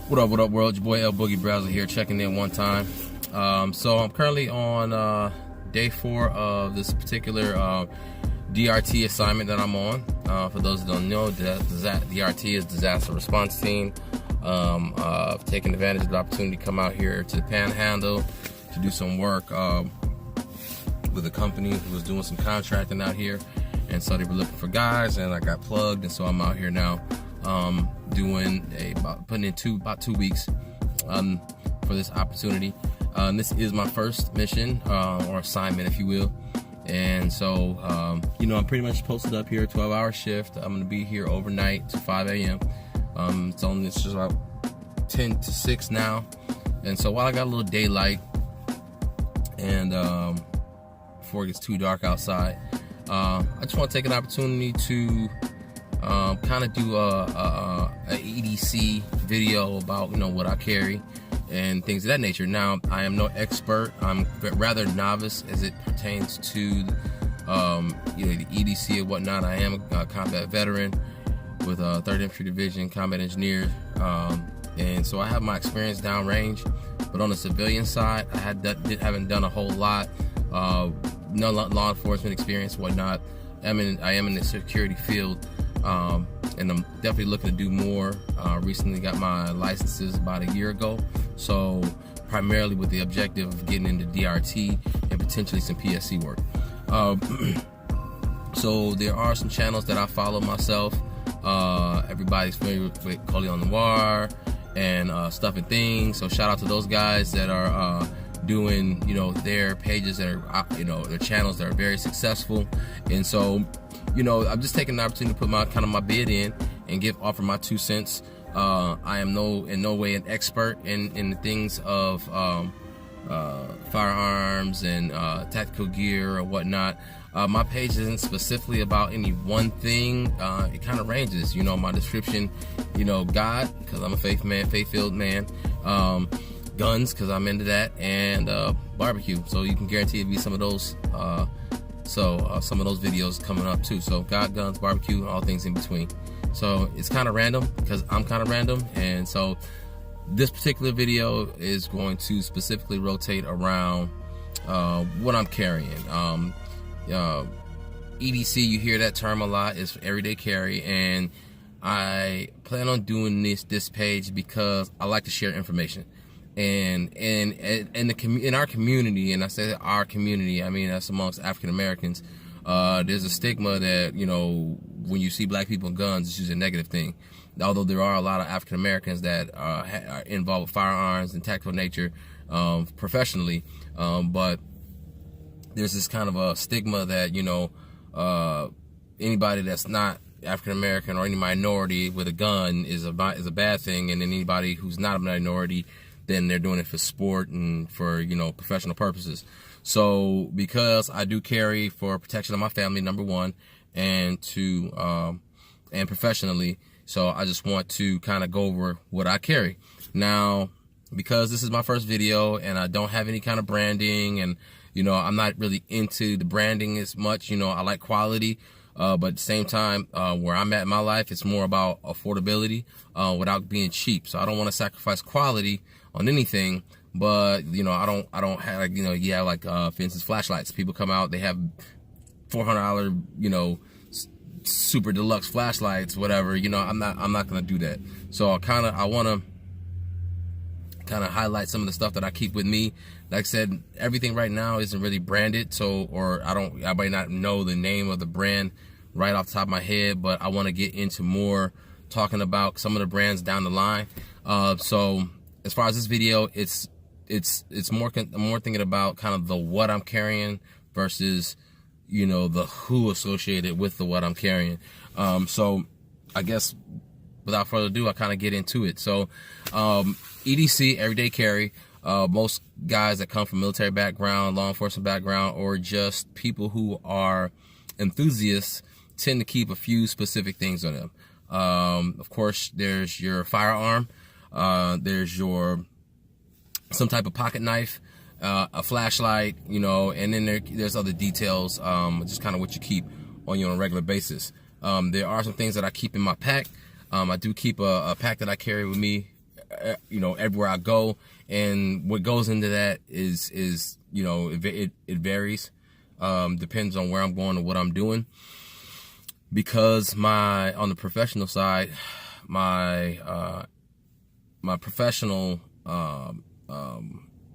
What up, world? Your boy L Boogie Browser here, checking in one time. So I'm currently on day 4 of this particular DRT assignment that I'm on. For those that don't know, DRT is Disaster Response Team. I've taken advantage of the opportunity to come out here to the Panhandle to do some work with a company who was doing some contracting out here, and so they were looking for guys, and I got plugged, and so I'm out here now. Putting in about 2 weeks for this opportunity. This is my first mission or assignment, if you will. And so, I'm pretty much posted up here, 12-hour shift. I'm gonna be here overnight to 5 a.m. It's just about 10 to 6 now. And so while I got a little daylight and before it gets too dark outside, I just want to take an opportunity to kind of do a EDC video about what I carry and things of that nature. Now, I am no expert. I'm rather novice as it pertains to the EDC and whatnot. I am a combat veteran with 3rd Infantry Division combat engineer, and so I have my experience downrange. But on the civilian side, I haven't done a whole lot. No law enforcement experience, whatnot. I am in the security field. And I'm definitely looking to do more. Recently got my licenses about a year ago, so primarily with the objective of getting into DRT and potentially some PSC work. So there are some channels that I follow myself. Everybody's familiar with Collion Noir and Stuff and Things, so shout out to those guys that are doing their pages that are their channels that are very successful. And so I'm just taking the opportunity to put my bid in and offer my 2 cents. I am in no way an expert in the things of firearms and tactical gear or whatnot. My page isn't specifically about any one thing. It kind of ranges. My description, God, because I'm a faith-filled man. Guns, because I'm into that, and barbecue. So you can guarantee it'll be some of those. Some of those videos coming up too. So God, guns, barbecue, all things in between. So it's kind of random because I'm kind of random, and so this particular video is going to specifically rotate around what I'm carrying. EDC, you hear that term a lot. It's everyday carry, and I plan on doing this page because I like to share information. And in our community, and I say our community, I mean that's amongst African Americans, there's a stigma that when you see black people and guns, it's usually a negative thing. Although there are a lot of African Americans that are involved with firearms and tactical nature professionally, but there's this kind of a stigma that anybody that's not African American or any minority with a gun is a bad thing, and then anybody who's not a minority, then they're doing it for sport and for professional purposes. So because I do carry for protection of my family, number one, and and professionally, so I just want to kind of go over what I carry. Now, because this is my first video and I don't have any kind of branding, and I'm not really into the branding as much. I like quality, but at the same time, where I'm at in my life, it's more about affordability without being cheap. So I don't want to sacrifice quality on anything, but I don't have like for instance, flashlights. People come out, they have $400 super deluxe flashlights, whatever. I'm not gonna do that. So I want to kind of highlight some of the stuff that I keep with me. Like I said, everything right now isn't really branded, I might not know the name of the brand right off the top of my head, but I want to get into more talking about some of the brands down the line. So as far as this video, it's more thinking about kind of the what I'm carrying versus the who associated with the what I'm carrying. So I guess without further ado, I kind of get into it. So EDC, everyday carry. Most guys that come from military background, law enforcement background, or just people who are enthusiasts tend to keep a few specific things on them. Of course, there's your firearm. There's some type of pocket knife, a flashlight, and then there's other details, just kind of what you keep on a regular basis. There are some things that I keep in my pack. I do keep a pack that I carry with me you know, everywhere I go. And what goes into that is you know, it varies. Depends on where I'm going and what I'm doing. Because on the professional side, my professional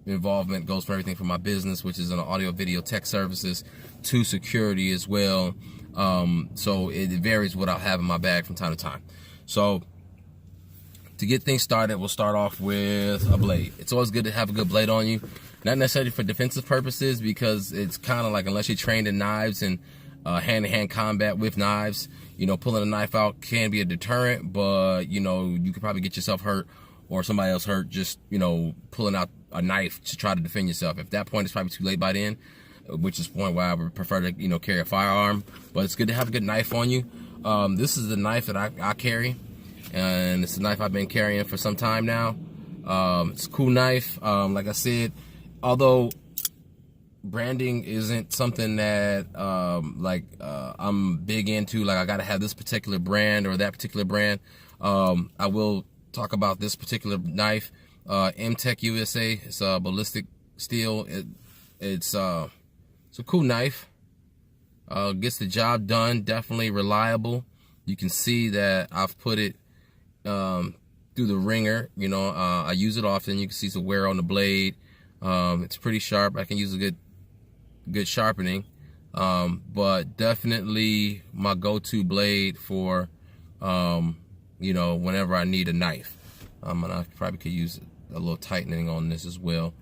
involvement goes from everything from my business, which is an audio video tech services, to security as well. So it varies what I'll have in my bag from time to time. So to get things started, we'll start off with a blade. It's always good to have a good blade on you. Not necessarily for defensive purposes, because it's kind of like, unless you're trained in knives and hand-to-hand combat with knives, you know, pulling a knife out can be a deterrent, but, you know, you could probably get yourself hurt or somebody else hurt just, you know, pulling out a knife to try to defend yourself. At that point, it's probably too late by then, which is the point where I would prefer to, you know, carry a firearm. But it's good to have a good knife on you. This is the knife that I carry, and it's a knife I've been carrying for some time now. It's a cool knife. Like I said, although branding isn't something that I'm big into, like I gotta have this particular brand or that particular brand, I will talk about this particular knife. MTech USA. It's a ballistic steel. It's a cool knife. Gets the job done. Definitely reliable. You can see that I've put it through the ringer. You know, I use it often. You can see some wear on the blade. It's pretty sharp. I can use a good sharpening. But definitely my go-to blade for you know, whenever I need a knife. And I probably could use a little tightening on this as well.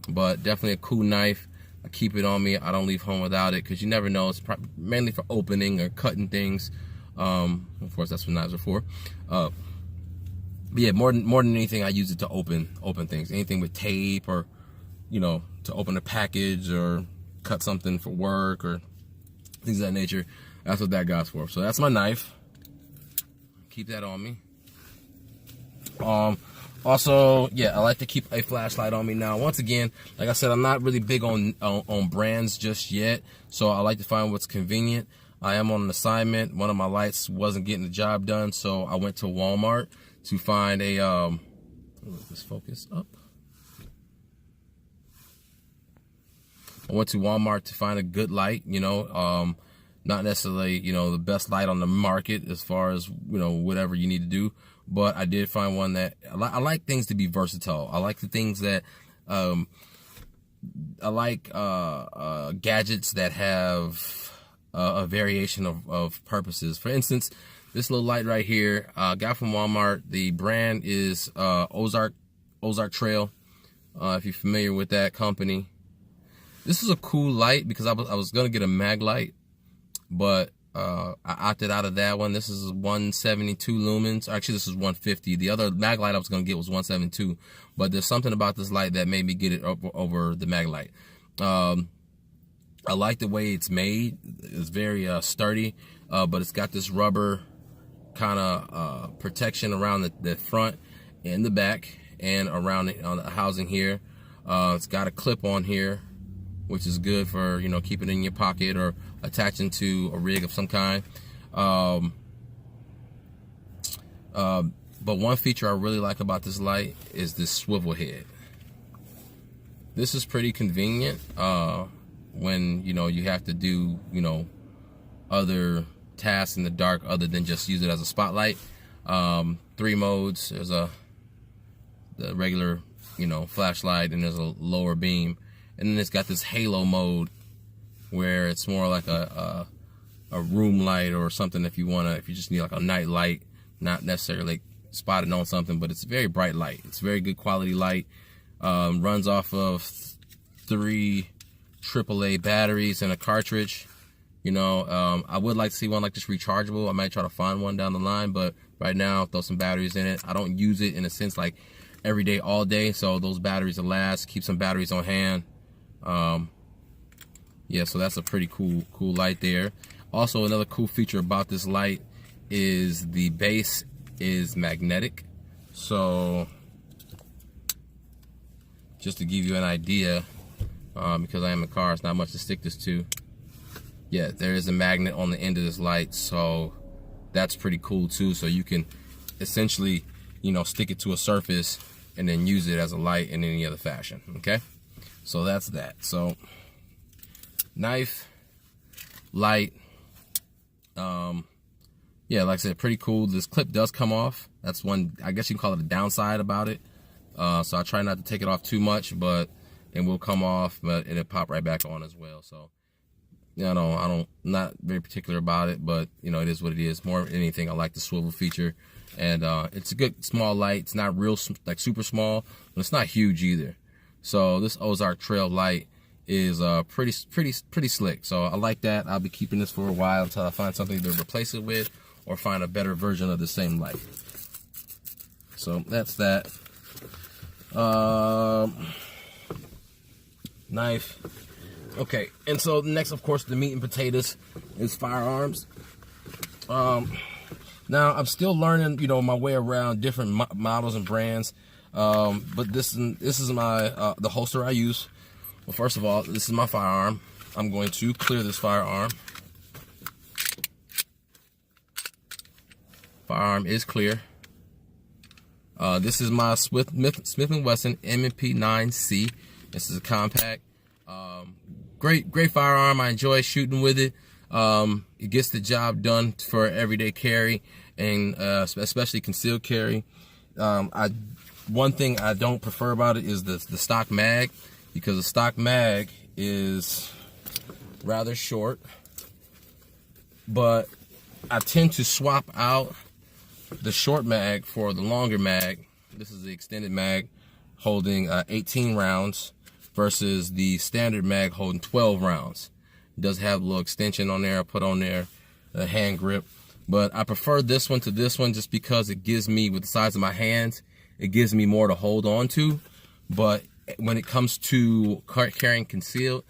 But definitely a cool knife. I keep it on me. I don't leave home without it, because you never know. It's mainly for opening or cutting things. Of course, that's what knives are for. But yeah, more than anything, I use it to open things. Anything with tape, or, you know, to open a package or cut something for work or things of that nature. That's what that guy's for. So that's my knife. Keep that on me. Also, yeah, I like to keep a flashlight on me now. Once again, like I said, I'm not really big on brands just yet, so I like to find what's convenient. I am on an assignment. One of my lights wasn't getting the job done, so I went to Walmart to find a let's focus up. I went to Walmart to find a good light, you know, not necessarily, you know, the best light on the market as far as, you know, whatever you need to do. But I did find one that I like things to be versatile. I like the things that I like gadgets that have a variation of purposes. For instance, this little light right here, got from Walmart. The brand is Ozark Trail. If you're familiar with that company, this is a cool light because I was gonna get a mag light, but I opted out of that one. This is 172 lumens. Actually, this is 150. The other mag light I was going to get was 172. But there's something about this light that made me get it over the mag light. I like the way it's made. It's very sturdy, but it's got this rubber kind of protection around the front and the back and around on the housing here. It's got a clip on here, which is good for, you know, keeping it in your pocket or attaching to a rig of some kind. But one feature I really like about this light is this swivel head. This is pretty convenient when, you know, you have to do, you know, other tasks in the dark other than just use it as a spotlight. 3 modes. There's the regular, you know, flashlight, and there's a lower beam. And then it's got this halo mode where it's more like a room light or something if you just need like a night light, not necessarily like spotting on something, but it's a very bright light. It's very good quality light. Runs off of 3 AAA batteries and a cartridge. You know, I would like to see one like this rechargeable. I might try to find one down the line, but right now I'll throw some batteries in it. I don't use it in a sense like every day, all day, so those batteries will last. Keep some batteries on hand. Yeah, so that's a pretty cool light there. Also, another cool feature about this light is the base is magnetic. So just to give you an idea, because I am in a car, it's not much to stick this to. Yeah, there is a magnet on the end of this light, so that's pretty cool too. So you can essentially, you know, stick it to a surface and then use it as a light in any other fashion. Okay, so that's that. So knife, light, yeah, like I said, pretty cool. This clip does come off. That's one, I guess you can call it a downside about it. So I try not to take it off too much, but it will come off, but it'll pop right back on as well. So, you know, I don't, not very particular about it, but you know, it is what it is. More than anything, I like the swivel feature, and it's a good small light. It's not real, like super small, but it's not huge either. So this Ozark Trail light is pretty slick. So I like that. I'll be keeping this for a while until I find something to replace it with, or find a better version of the same light. So that's that. Knife. Okay, and so next, of course, the meat and potatoes is firearms. Now I'm still learning, you know, my way around different models and brands. But this is my the holster I use. Well, first of all, this is my firearm. I'm going to clear this firearm. Firearm is clear. This is my Smith & Wesson M&P9C. This is a compact. Great firearm. I enjoy shooting with it. It gets the job done for everyday carry, and especially concealed carry. One thing I don't prefer about it is the stock mag, because the stock mag is rather short. But I tend to swap out the short mag for the longer mag. This is the extended mag holding 18 rounds versus the standard mag holding 12 rounds. It does have a little extension on there. I put on there a hand grip, but I prefer this one to this one just because it gives me, with the size of my hands, it gives me more to hold on to. But when it comes to carrying concealed,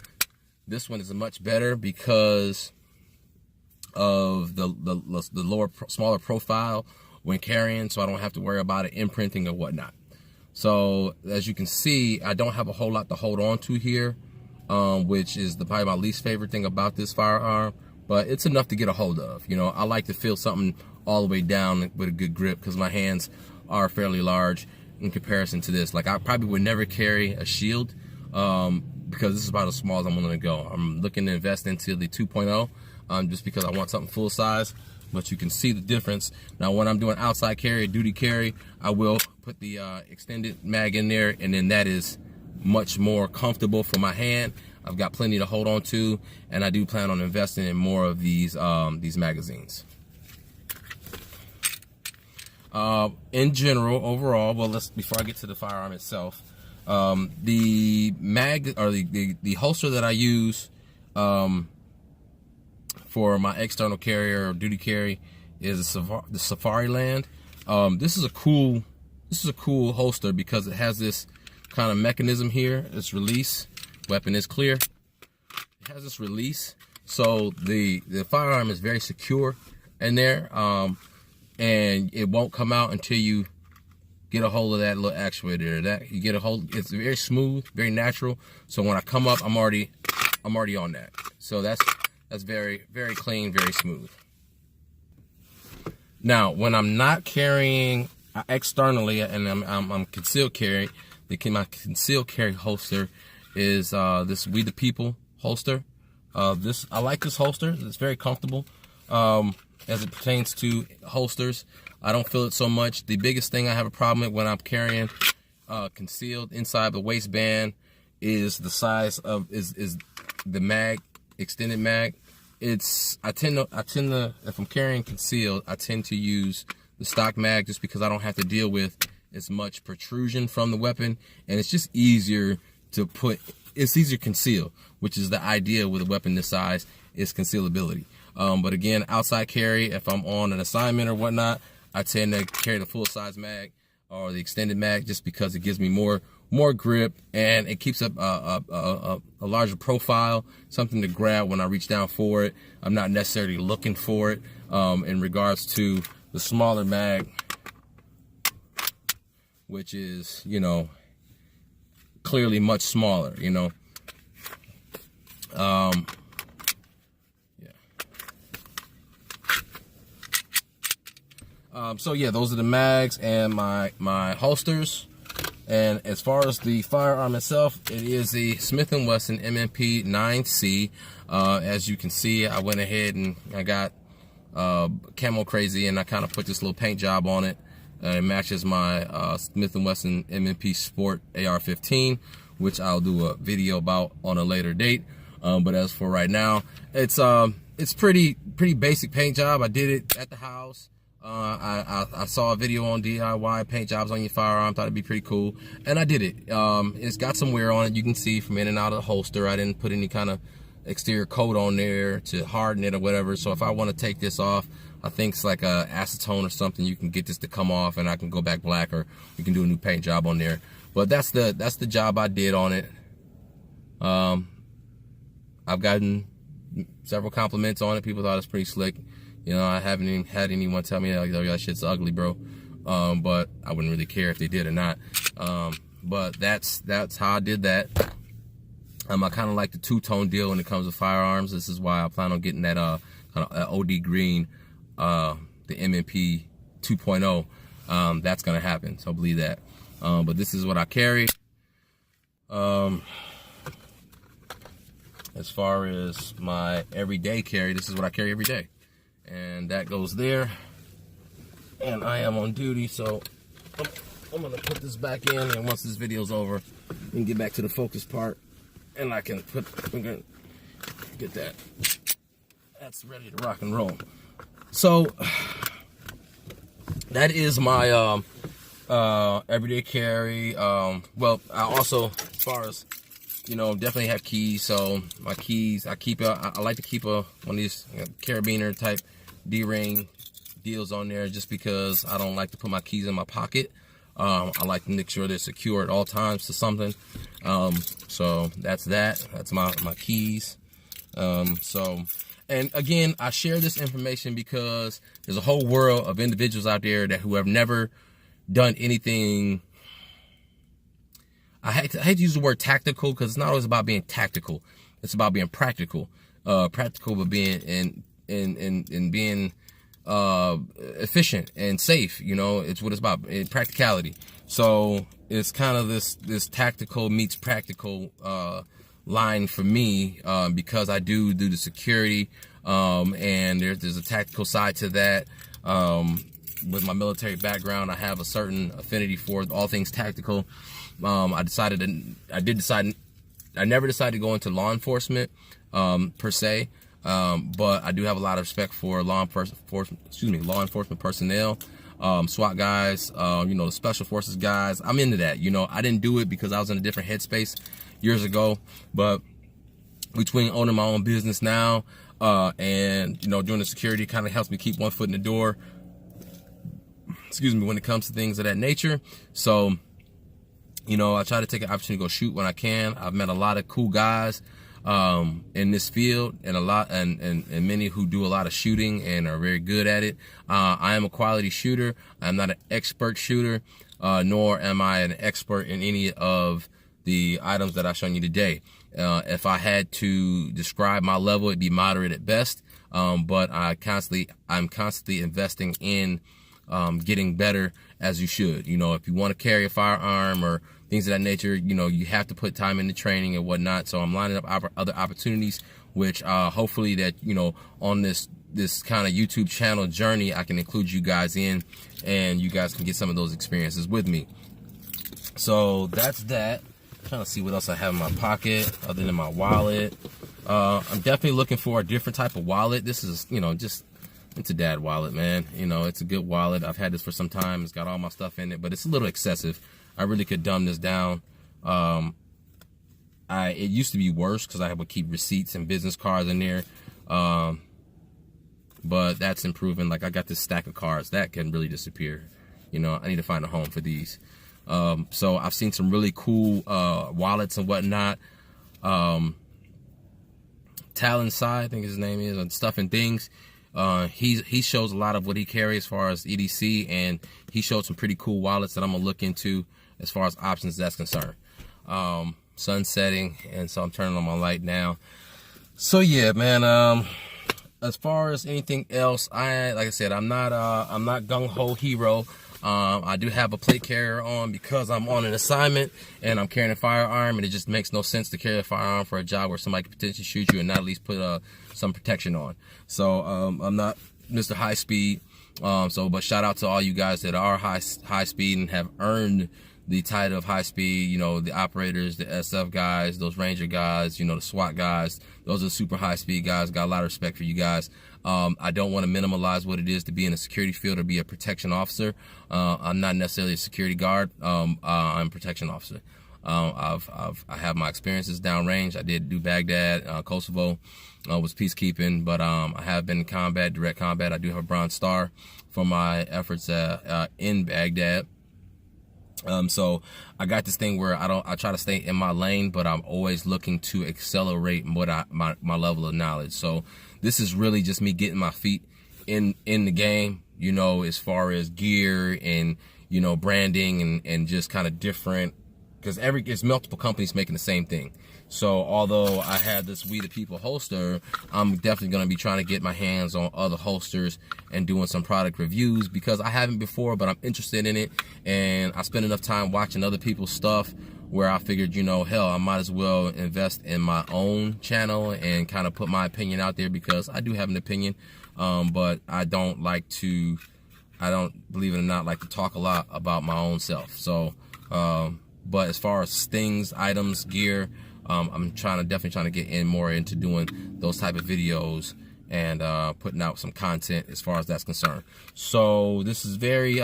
this one is much better because of the lower, smaller profile when carrying, so I don't have to worry about it imprinting or whatnot. So as you can see, I don't have a whole lot to hold on to here, which is probably my least favorite thing about this firearm, but it's enough to get a hold of. You know, I like to feel something all the way down with a good grip, because my hands are fairly large in comparison to this. Like, I probably would never carry a shield, because this is about as small as I'm willing to go. I'm looking to invest into the 2.0, just because I want something full size. But you can see the difference. Now, when I'm doing outside carry, duty carry, I will put the extended mag in there, and then that is much more comfortable for my hand. I've got plenty to hold on to, and I do plan on investing in more of these magazines. In general, overall, well, before I get to the firearm itself, the mag, or the holster that I use for my external carrier or duty carry is the Safariland. This is a cool holster because it has this kind of mechanism here. This release, weapon is clear. It has this release, so the firearm is very secure in there, and it won't come out until you get a hold of that little actuator. That you get a hold, it's very smooth, very natural. So when I come up, I'm already on that. So that's very, very clean, very smooth. Now, when I'm not carrying externally and I'm concealed carry, my concealed carry holster is this We the People holster. I like this holster. It's very comfortable as it pertains to holsters. I don't feel it so much. The biggest thing I have a problem with when I'm carrying concealed inside the waistband is the size of is the mag, extended mag. I tend to if I'm carrying concealed, I tend to use the stock mag just because I don't have to deal with as much protrusion from the weapon, and it's just easier to it's easier to conceal, which is the idea with a weapon this size, is concealability. But again, outside carry, if I'm on an assignment or whatnot, I tend to carry the full size mag or the extended mag just because it gives me more grip, and it keeps up a larger profile, something to grab when I reach down for it. I'm not necessarily looking for it. In regards to the smaller mag, which is, you know, clearly much smaller, you know. So yeah, those are the mags and my holsters. And as far as the firearm itself, it is the Smith & Wesson M&P 9C. As you can see, I went ahead and I got camo crazy, and I kind of put this little paint job on it. It matches my Smith & Wesson M&P Sport AR-15, which I'll do a video about on a later date. But as for right now, it's pretty basic paint job. I did it at the house. I saw a video on DIY paint jobs on your firearm, thought it'd be pretty cool, and I did it. It's got some wear on it. You can see from in and out of the holster. I didn't put any kind of exterior coat on there to harden it or whatever. So if I want to take this off, I think it's like a acetone or something. You can get this to come off, and I can go back black, or you can do a new paint job on there. But that's the job I did on it. I've gotten several compliments on it. People thought it's pretty slick. You know, I haven't even had anyone tell me, like, that shit's ugly, bro. But I wouldn't really care if they did or not. But that's how I did that. I kind of like the two-tone deal when it comes to firearms. This is why I plan on getting that kind of OD green, the M&P 2.0. That's gonna happen, so believe that. But this is what I carry. As far as my everyday carry, this is what I carry every day. And that goes there, and I am on duty, so I'm gonna put this back in, and once this video's over, we can get back to the focus part, and I'm gonna get that's ready to rock and roll. So that is my everyday carry. Well, I also, as far as, you know, definitely have keys. So my keys, I like to keep one of these carabiner type D-ring deals on there, just because I don't like to put my keys in my pocket. I like to make sure they're secure at all times to something. So that's my keys. And again, I share this information because there's a whole world of individuals out there who have never done anything. I hate to use the word tactical, because it's not always about being tactical. It's about being practical. Practical, but being and being efficient and safe. You know, it's what it's about, practicality. So it's kind of this tactical meets practical line for me, because I do the security, and there's a tactical side to that. With my military background, I have a certain affinity for all things tactical. I never decided to go into law enforcement per se, but I do have a lot of respect for law enforcement personnel, SWAT guys, you know, the special forces guys. I'm into that. You know, I didn't do it because I was in a different headspace years ago, but between owning my own business now, and, you know, doing the security, kind of helps me keep one foot in the door, when it comes to things of that nature. So, you know, I try to take an opportunity to go shoot when I can. I've met a lot of cool guys in this field, and and many who do a lot of shooting and are very good at it. I am a quality shooter. I'm not an expert shooter, nor am I an expert in any of the items that I've shown you today. If I had to describe my level, it'd be moderate at best. But I'm constantly investing in getting better, as you should. You know, if you want to carry a firearm or things of that nature, you know, you have to put time into training and whatnot. So I'm lining up other opportunities, which hopefully that, you know, on this kind of YouTube channel journey, I can include you guys in, and you guys can get some of those experiences with me. So that's that. I'm trying to see what else I have in my pocket other than my wallet. I'm definitely looking for a different type of wallet. This is, you know, it's a dad wallet, man. You know, it's a good wallet. I've had this for some time. It's got all my stuff in it, but it's a little excessive. I really could dumb this down. It used to be worse because I would keep receipts and business cards in there. But that's improving. Like, I got this stack of cards that can really disappear. You know, I need to find a home for these. So I've seen some really cool wallets and whatnot. Talon Sai, I think his name is, on Stuff and Things. He shows a lot of what he carries as far as EDC, and he showed some pretty cool wallets that I'm gonna look into as far as options that's concerned. Sun setting, and so I'm turning on my light now. So yeah, man. As far as anything else, like I said, I'm not gung-ho hero. I do have a plate carrier on because I'm on an assignment and I'm carrying a firearm, and it just makes no sense to carry a firearm for a job where somebody could potentially shoot you and not at least put some protection on. So I'm not Mr. High Speed. But shout out to all you guys that are high speed and have earned the title of high speed. You know, the operators, the SF guys, those Ranger guys, you know, the SWAT guys. Those are super high speed guys. Got a lot of respect for you guys. I don't want to minimalize what it is to be in a security field or be a protection officer. I'm not necessarily a security guard. I'm a protection officer. I have my experiences downrange. I did do Baghdad, Kosovo, was peacekeeping, but I have been in combat, direct combat. I do have a Bronze Star for my efforts in Baghdad. So I got this thing where I try to stay in my lane, but I'm always looking to accelerate my level of knowledge. So this is really just me getting my feet in the game, you know, as far as gear and, you know, branding and just kind of different, because it's multiple companies making the same thing. So although I had this We the People holster, I'm definitely going to be trying to get my hands on other holsters and doing some product reviews, because I haven't before, but I'm interested in it. And I spend enough time watching other people's stuff where I figured, you know, hell, I might as well invest in my own channel and kind of put my opinion out there, because I do have an opinion. But I don't, believe it or not, like to talk a lot about my own self. So, but as far as things, items, gear, I'm definitely trying to get more into doing those type of videos and putting out some content as far as that's concerned. So this is very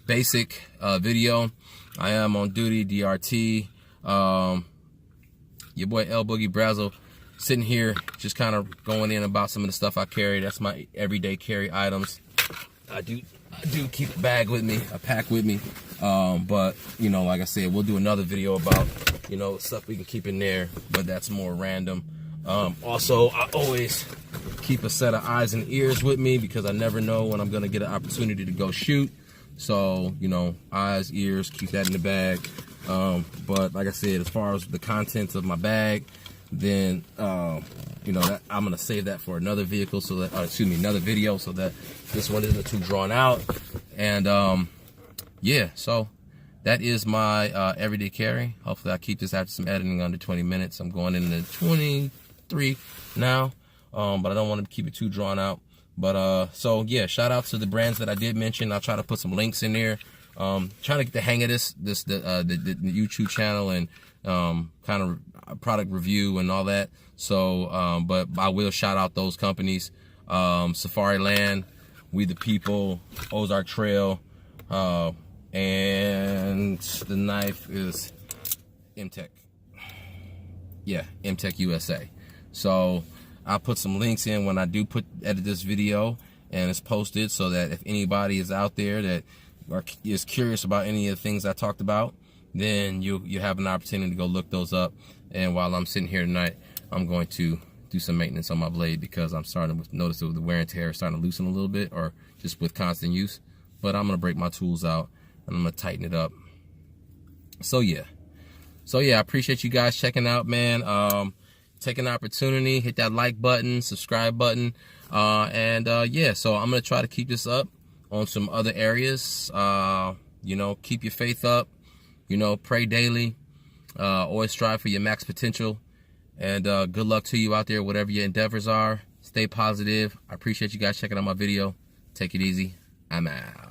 basic video. I am on duty, DRT. Your boy L Boogie Brazzle, sitting here just kind of going in about some of the stuff I carry. That's my everyday carry items. I do keep a bag with me, a pack with me. But you know, like I said, we'll do another video about, you know, stuff we can keep in there, but that's more random. Also, I always keep a set of eyes and ears with me, because I never know when I'm gonna get an opportunity to go shoot. So, you know, eyes, ears, keep that in the bag. But like I said, as far as the contents of my bag, then you know, that I'm gonna save that for another vehicle, so that another video, so that this one isn't too drawn out. And yeah, so that is my everyday carry. Hopefully I keep this after some editing under 20 minutes. I'm going into 23 now, but I don't want to keep it too drawn out. But so yeah, shout out to the brands that I did mention. I'll try to put some links in there. Trying to get the hang of the YouTube channel and kind of product review and all that. So but I will shout out those companies: Safariland, We the People, Ozark Trail, and the knife is MTech. Yeah, MTech USA. So I'll put some links in when I do edit this video and it's posted, so that if anybody is out there that is curious about any of the things I talked about, then you have an opportunity to go look those up. And while I'm sitting here tonight, I'm going to do some maintenance on my blade, because I'm starting to notice that the wear and tear is starting to loosen a little bit, or just with constant use. But I'm gonna break my tools out and I'm gonna tighten it up. So yeah, I appreciate you guys checking out, man. Take an opportunity, hit that like button, subscribe button, and yeah, so I'm gonna try to keep this up on some other areas. You know, keep your faith up, you know, pray daily, always strive for your max potential, and good luck to you out there, whatever your endeavors are. Stay positive. I appreciate you guys checking out my video. Take it easy. I'm out.